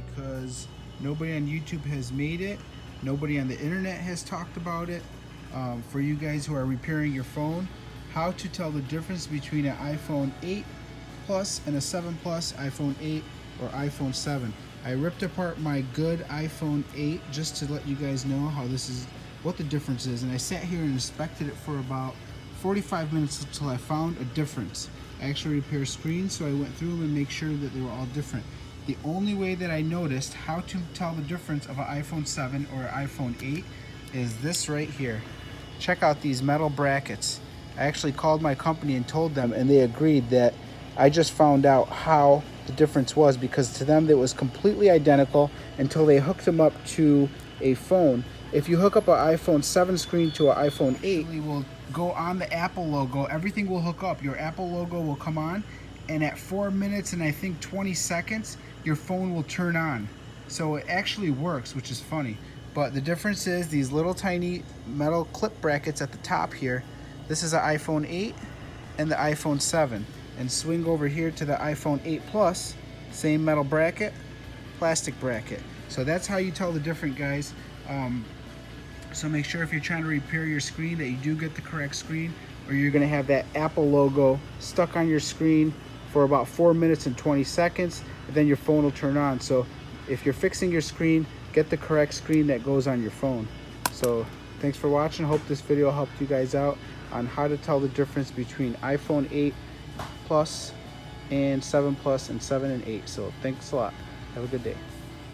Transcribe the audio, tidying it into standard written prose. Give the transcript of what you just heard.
because nobody on YouTube has made it. Nobody on the internet has talked about it. For you guys who are repairing your phone, how to tell the difference between an iPhone 8 Plus and a 7 Plus, iPhone 8 or iPhone 7. I ripped apart my good iPhone 8 just to let you guys know what the difference is, and I sat here and inspected it for about 45 minutes until I found a difference. I actually repair screens, so I went through them and make sure that they were all different. The only way that I noticed how to tell the difference of an iPhone 7 or an iPhone 8 is this right here. Check out these metal brackets. I actually called my company and told them, and they agreed that I just found out how the difference was, because to them it was completely identical until they hooked them up to a phone. If you hook up an iPhone 7 screen to an iPhone 8, it will go on the Apple logo. Everything will hook up. Your Apple logo will come on, and at 4 minutes and I think 20 seconds, your phone will turn on. So it actually works, which is funny. But the difference is these little tiny metal clip brackets at the top here. This is an iPhone 8 and the iPhone 7. And swing over here to the iPhone 8 Plus, same metal bracket, plastic bracket. So that's how you tell the difference, guys. So make sure if you're trying to repair your screen that you do get the correct screen, or you're gonna have that Apple logo stuck on your screen for about 4 minutes and 20 seconds, and then your phone will turn on. So if you're fixing your screen, get the correct screen that goes on your phone. So thanks for watching. Hope this video helped you guys out on how to tell the difference between iPhone 8 Plus and 7 Plus and 7 and 8. So thanks a lot. Have a good day.